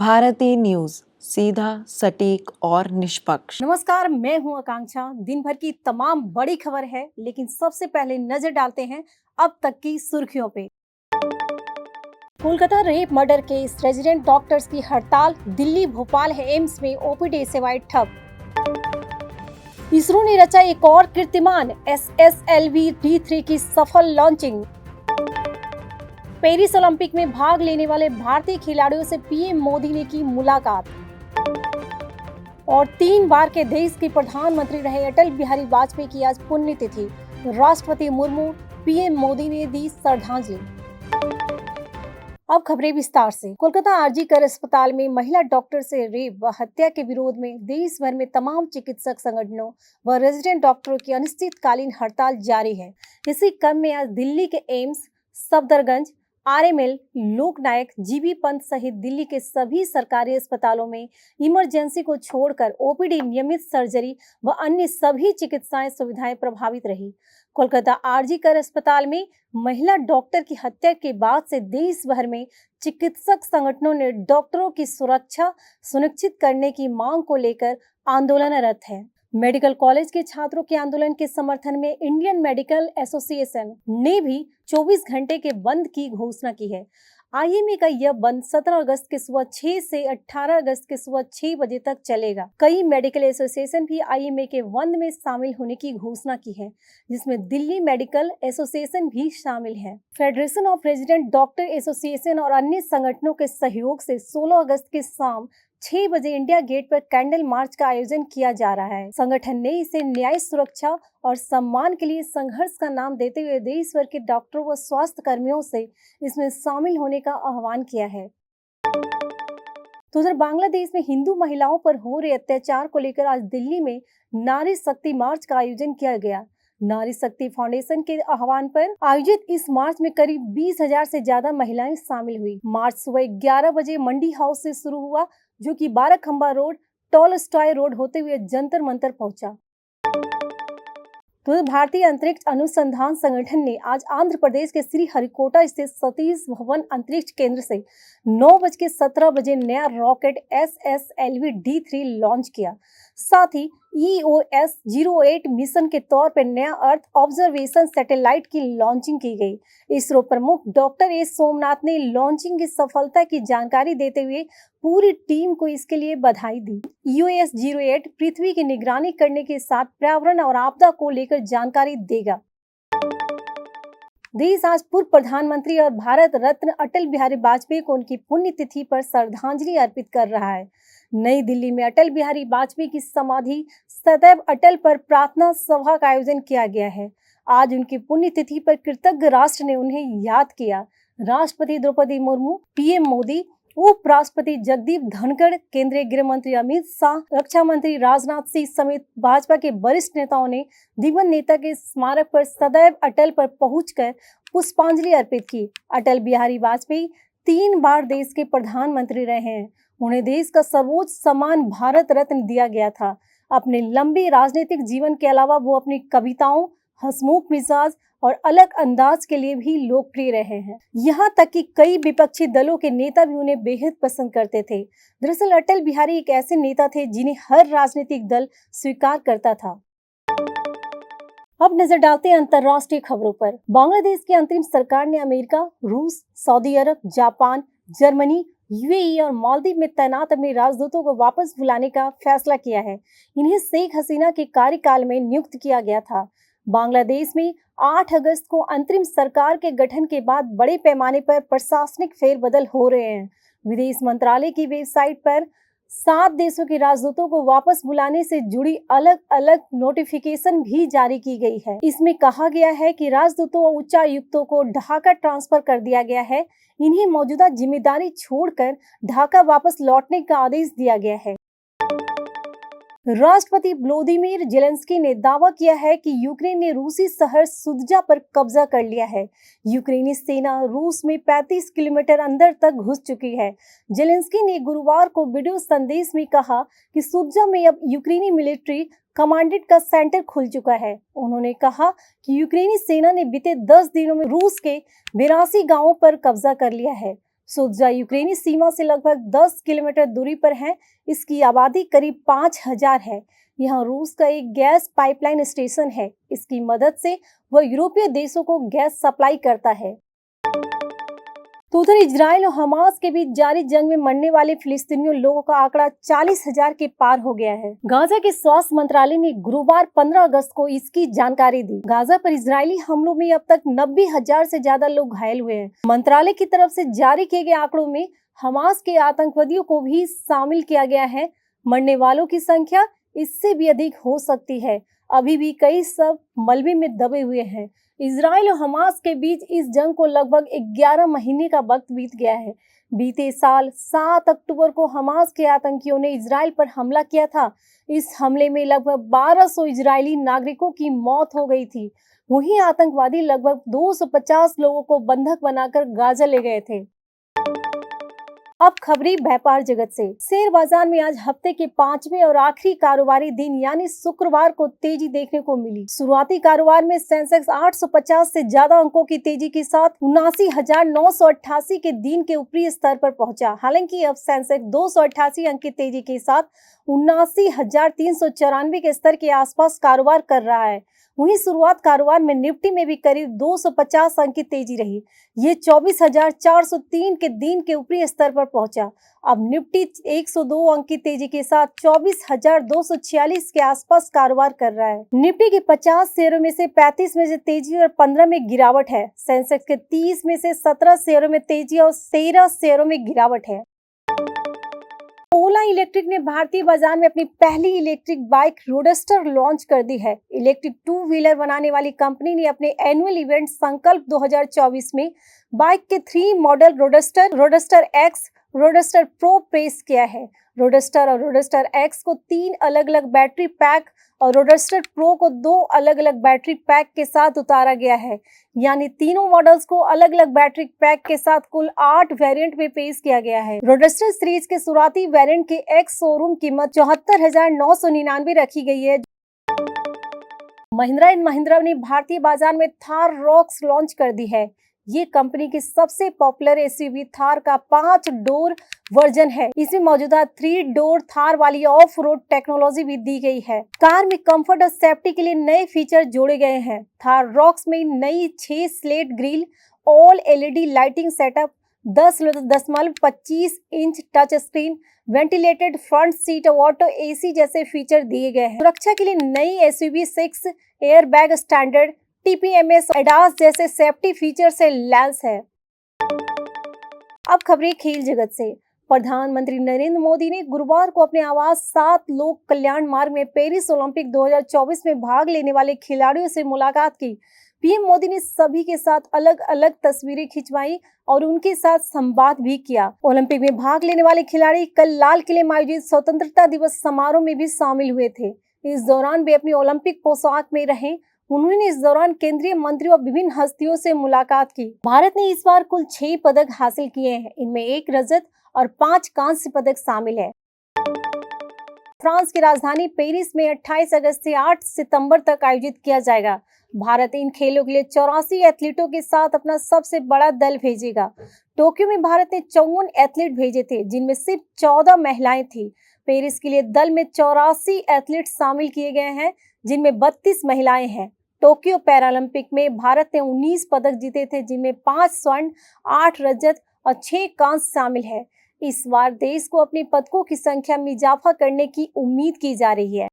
Bharti news, सीधा, सटीक और निष्पक्ष। नमस्कार, मैं हूं आकांक्षा। दिन भर की तमाम बड़ी खबर है, लेकिन सबसे पहले नजर डालते हैं अब तक की सुर्खियों पे। Kolkata rape murder case, resident doctors की हड़ताल, दिल्ली भोपाल है एम्स में ओपीडी सेवाएं ठप। इसरो ने रचा एक और कीर्तिमान, SSLV D3 की सफल लॉन्चिंग। पेरिस ओलंपिक में भाग लेने वाले भारतीय खिलाड़ियों से पीएम मोदी ने की मुलाकात। और 3 बार के देश के प्रधानमंत्री रहे अटल बिहारी वाजपेयी की आज पुण्यतिथि। राष्ट्रपति मुर्मू, पीएम मोदी ने दी श्रद्धांजलि। अब खबरें विस्तार से। कोलकाता आरजी-कर अस्पताल में महिला डॉक्टर से रेप व हत्या के विरोध में देश भर में तमाम चिकित्सक संगठनों व रेजिडेंट डॉक्टरों की अनिश्चितकालीन हड़ताल जारी है। इसी क्रम में आज दिल्ली के एम्स, सफदरगंज, RML, लोकनायक, जीबी पंत सहित दिल्ली के सभी सरकारी अस्पतालों में इमरजेंसी को छोड़कर ओपीडी, नियमित सर्जरी व अन्य सभी चिकित्साएं सुविधाएं प्रभावित रही। कोलकाता आरजी-कर अस्पताल में महिला डॉक्टर की हत्या के बाद से देश भर में चिकित्सक संगठनों ने डॉक्टरों की सुरक्षा सुनिश्चित करने की मांग को लेकर आंदोलनरत है। मेडिकल कॉलेज के छात्रों के आंदोलन के समर्थन में इंडियन मेडिकल एसोसिएशन ने भी 24 घंटे के बंद की घोषणा की है। IMA का यह बंद 17 अगस्त के सुबह 6 से 18 अगस्त के सुबह 6 बजे तक चलेगा। कई मेडिकल एसोसिएशन भी IMA के बंद में शामिल होने की घोषणा की है, जिसमें दिल्ली मेडिकल एसोसिएशन भी शामिल है। Federation of resident doctor association और अन्य संगठनों के सहयोग से 16 अगस्त की शाम 6 बजे इंडिया गेट पर कैंडल मार्च का आयोजन किया जा रहा है। संगठन ने इसे न्याय, सुरक्षा और सम्मान के लिए संघर्ष का नाम देते हुए देश भर के डॉक्टरों व स्वास्थ्य कर्मियों से इसमें शामिल होने का आह्वान किया है। तो उधर बांग्लादेश में हिंदू महिलाओं पर हो रहे अत्याचार को लेकर आज दिल्ली में नारी शक्ति मार्च का आयोजन किया गया। नारी शक्ति फाउंडेशन के आह्वान पर आयोजित इस मार्च में करीब 20,000 से ज्यादा महिलाएं शामिल हुई। मार्च सुबह 11 बजे मंडी हाउस से शुरू हुआ, जो कि 12 खंबा रोड, टॉलस्टॉय रोड होते हुए जंतर मंतर पहुंचा। तो भारतीय अंतरिक्ष अनुसंधान संगठन ने आज आंध्र प्रदेश के श्रीहरिकोटा स्थित सतीश धवन अंतरिक्ष केंद्र से 9:17 बजे नया रॉकेट SSLV D3 लॉन्च किया। साथ ही EOS-08 मिशन के तौर पर नया अर्थ ऑब्जर्वेशन सैटेलाइट की लॉन्चिंग की गई। इसरो प्रमुख डॉक्टर एस सोमनाथ ने लॉन्चिंग की सफलता की जानकारी देते हुए पूरी टीम को इसके लिए बधाई दी। EOS-08 पृथ्वी की निगरानी करने के साथ पर्यावरण और आपदा को लेकर जानकारी देगा। देश आज पूर्व प्रधानमंत्री और भारत रत्न अटल बिहारी वाजपेयी को उनकी पुण्यतिथि पर श्रद्धांजलि अर्पित कर रहा है। नई दिल्ली में अटल बिहारी वाजपेयी की समाधि सदैव अटल पर प्रार्थना सभा का आयोजन किया गया है। आज उनकी पुण्यतिथि पर कृतज्ञ राष्ट्र ने उन्हें याद किया। राष्ट्रपति द्रौपदी मुर्मू, PM मोदी, उपराष्ट्रपति जगदीप धनखड़, केंद्रीय गृह मंत्री अमित शाह, रक्षा मंत्री राजनाथ सिंह समेत भाजपा के वरिष्ठ नेताओं ने दिवंगत नेता के स्मारक पर सदैव अटल पर पहुंचकर पुष्पांजलि अर्पित की। अटल बिहारी वाजपेयी 3 बार देश के प्रधानमंत्री रहे हैं। उन्हें देश का सर्वोच्च सम्मान भारत रत्न दिया गया था। अपने लंबे राजनीतिक जीवन के अलावा वो अपनी कविताओं, हंसमुख मिजाज और अलग अंदाज के लिए भी लोकप्रिय रहे हैं। यहाँ तक कि कई विपक्षी दलों के नेता भी उन्हें बेहद पसंद करते थे। दरअसल अटल बिहारी एक ऐसे नेता थे जिन्हें हर राजनीतिक दल स्वीकार करता था। अब नजर डालते हैं अंतर्राष्ट्रीय खबरों पर। बांग्लादेश की अंतरिम सरकार ने अमेरिका, रूस, सऊदी अरब, जापान, जर्मनी, UAE और मालदीव में तैनात अपने राजदूतों को वापस बुलाने का फैसला किया है। इन्हें शेख हसीना के कार्यकाल में नियुक्त किया गया था। बांग्लादेश में 8 अगस्त को अंतरिम सरकार के गठन के बाद बड़े पैमाने पर प्रशासनिक फेरबदल हो रहे हैं। विदेश मंत्रालय की वेबसाइट पर 7 देशों के राजदूतों को वापस बुलाने से जुड़ी अलग अलग नोटिफिकेशन भी जारी की गई है। इसमें कहा गया है कि राजदूतों और उच्चायुक्तों को ढाका ट्रांसफर कर दिया गया है। इन्हें मौजूदा जिम्मेदारी छोड़कर ढाका वापस लौटने का आदेश दिया गया है। राष्ट्रपति व्लादिमीर जेलेंस्की ने दावा किया है कि यूक्रेन ने रूसी शहर सुदजा पर कब्जा कर लिया है। यूक्रेनी सेना रूस में 35 किलोमीटर अंदर तक घुस चुकी है। जेलेंस्की ने गुरुवार को वीडियो संदेश में कहा कि सुदजा में अब यूक्रेनी मिलिट्री कमांडेंट का सेंटर खुल चुका है। उन्होंने कहा कि यूक्रेनी सेना ने बीते 10 दिनों में रूस के 82 गांवों पर कब्जा कर लिया है। सुत्जा यूक्रेनी सीमा से लगभग 10 किलोमीटर दूरी पर है। इसकी आबादी करीब 5000 है। यहाँ रूस का एक गैस पाइपलाइन स्टेशन है। इसकी मदद से वह यूरोपीय देशों को गैस सप्लाई करता है। तो उधर इजराइल और हमास के बीच जारी जंग में मरने वाले फिलिस्तीनियों लोगों का आंकड़ा 40,000 के पार हो गया है। गाजा के स्वास्थ्य मंत्रालय ने गुरुवार 15 अगस्त को इसकी जानकारी दी। गाजा पर इजरायली हमलों में अब तक 90,000 से ज्यादा लोग घायल हुए हैं। मंत्रालय की तरफ से जारी किए गए आंकड़ों में हमास के आतंकवादियों को भी शामिल किया गया है। मरने वालों की संख्या इससे भी अधिक हो सकती है। अभी भी कई सब मलबे में दबे हुए हैं। इजराइल और हमास के बीच इस जंग को लगभग 11 महीने का वक्त बीत गया है। बीते साल 7 अक्टूबर को हमास के आतंकियों ने इजराइल पर हमला किया था। इस हमले में लगभग 1200 इजरायली नागरिकों की मौत हो गई थी। वहीं आतंकवादी लगभग 250 लोगों को बंधक बनाकर गाजा ले गए थे। अब खबरें व्यापार जगत से। शेयर बाजार में आज हफ्ते के 5वें और आखिरी कारोबारी दिन यानी शुक्रवार को तेजी देखने को मिली। शुरुआती कारोबार में सेंसेक्स 850 से ज्यादा अंकों की तेजी के साथ 79,988 के दिन के ऊपरी स्तर पर पहुंचा। हालांकि अब सेंसेक्स 288 अंक की तेजी के साथ 79,394 के स्तर के आसपास कारोबार कर रहा है। वहीं शुरुआत कारोबार में निफ्टी में भी करीब 250 अंक की तेजी रही। ये 24,403 के दिन के ऊपरी स्तर पर पहुंचा। अब निफ्टी 102 अंक की तेजी के साथ 24,246 के आसपास कारोबार कर रहा है। निफ्टी के 50 शेयरों में से 35 में से तेजी और 15 में गिरावट है। सेंसेक्स के 30 में से 17 शेयरों में तेजी और 13 शेयरों में गिरावट है। ओला इलेक्ट्रिक ने भारतीय बाजार में अपनी पहली इलेक्ट्रिक बाइक रोडस्टर लॉन्च कर दी है। इलेक्ट्रिक 2 व्हीलर बनाने वाली कंपनी ने अपने एनुअल इवेंट संकल्प 2024 में बाइक के 3 model roadster x, roadster pro पेश किया है। रोडस्टर और रोडस्टर एक्स को 3 अलग-अलग बैटरी पैक और रोडस्टर प्रो को 2 अलग-अलग बैटरी पैक के साथ उतारा गया है। यानी तीनों मॉडल्स को अलग-अलग बैटरी पैक के साथ कुल 8 वेरिएंट में पेश किया गया है। रोडस्टर सीरीज के शुरुआती वेरिएंट के एक्स शोरूम कीमत 74,999 रखी गई है। महिंद्रा एंड महिंद्रा ने भारतीय बाजार में थार रॉक्स लॉन्च कर दी है। ये कंपनी की सबसे पॉपुलर एसयूवी थार का 5 डोर वर्जन है। इसमें मौजूदा 3 डोर थार वाली ऑफ रोड टेक्नोलॉजी भी दी गई है। कार में कंफर्ट और सेफ्टी के लिए नए फीचर जोड़े गए हैं। थार रॉक्स में नई 6 slate grill, all LED lighting setup, 10.25 inch touch screen, ventilated front seat और ऑटो एसी जैसे फीचर दिए गए हैं। सुरक्षा के लिए नई SUV 6 airbag standard, TPMS, ADAS जैसे सेफ्टी फीचर से लैस है। अब खबरें खेल जगत से। प्रधानमंत्री नरेंद्र मोदी ने गुरुवार को अपने आवास 7 लोक कल्याण मार्ग में पेरिस ओलंपिक 2024 में भाग लेने वाले खिलाड़ियों से मुलाकात की। पीएम मोदी ने सभी के साथ अलग अलग तस्वीरें खिंचवाई और उनके साथ संवाद भी किया। ओलंपिक में भाग लेने वाले खिलाड़ी कल लाल किले में आयोजित स्वतंत्रता दिवस समारोह में भी शामिल हुए थे। इस दौरान वे अपनी ओलंपिक पोशाक में रहे। उन्होंने इस दौरान केंद्रीय मंत्रियों और विभिन्न हस्तियों से मुलाकात की। भारत ने इस बार कुल 6 पदक हासिल किए हैं। इनमें 1 रजत और 5 कांस्य पदक शामिल है। फ्रांस की राजधानी पेरिस में 28 अगस्त से 8 सितंबर तक आयोजित किया जाएगा। भारत इन खेलों के लिए 84 एथलीटों के साथ अपना सबसे बड़ा दल भेजेगा। टोक्यो में भारत ने 54 एथलीट भेजे थे, जिनमें सिर्फ 14 महिलाएं थी। पेरिस के लिए दल में 84 एथलीट शामिल किए गए हैं, जिनमें 32 महिलाएं हैं। टोक्यो पैरालंपिक में भारत ने 19 पदक जीते थे, जिनमें 5 स्वर्ण, 8 रजत और 6 कांस्य शामिल है। इस बार देश को अपने पदकों की संख्या में इजाफा करने की उम्मीद की जा रही है।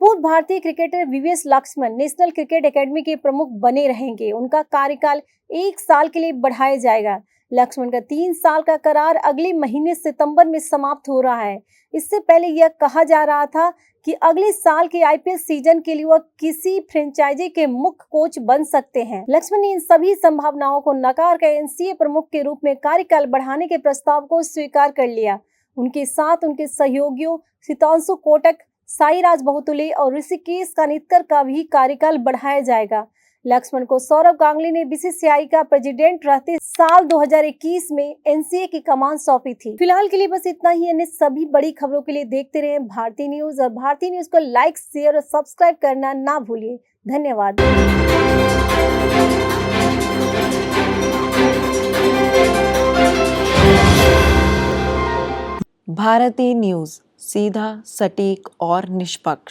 पूर्व भारतीय cricketer VVS Laxman national cricket academy के प्रमुख बने रहेंगे। उनका कार्यकाल 1 साल के लिए बढ़ाया जाएगा। लक्ष्मण का 3 साल का करार अगले महीने सितंबर में समाप्त हो रहा है। इससे पहले यह कहा जा रहा था कि अगले साल के आईपीएल सीजन के लिए वह किसी फ्रेंचाइजी के मुख्य कोच बन सकते हैं। लक्ष्मण ने इन सभी संभावनाओं को नकार कर एनसीए प्रमुख के रूप में कार्यकाल बढ़ाने के प्रस्ताव को स्वीकार कर लिया। उनके साथ उनके सहयोगियों सितांशु कोटक, साईराज बहुतुले और ऋषिकेश कानितकर का भी कार्यकाल बढ़ाया जाएगा। लक्ष्मण को सौरव गांगुली ने बीसीसीआई का प्रेसिडेंट रहते साल 2021 में एनसीए की कमान सौंपी थी। फिलहाल के लिए बस इतना ही। अन्य सभी बड़ी खबरों के लिए देखते रहें भारतीय न्यूज और भारतीय न्यूज को लाइक, शेयर और सब्सक्राइब करना ना भूलिए। धन्यवाद। भारती न्यूज़, सीधा, सटीक और निष्पक्ष।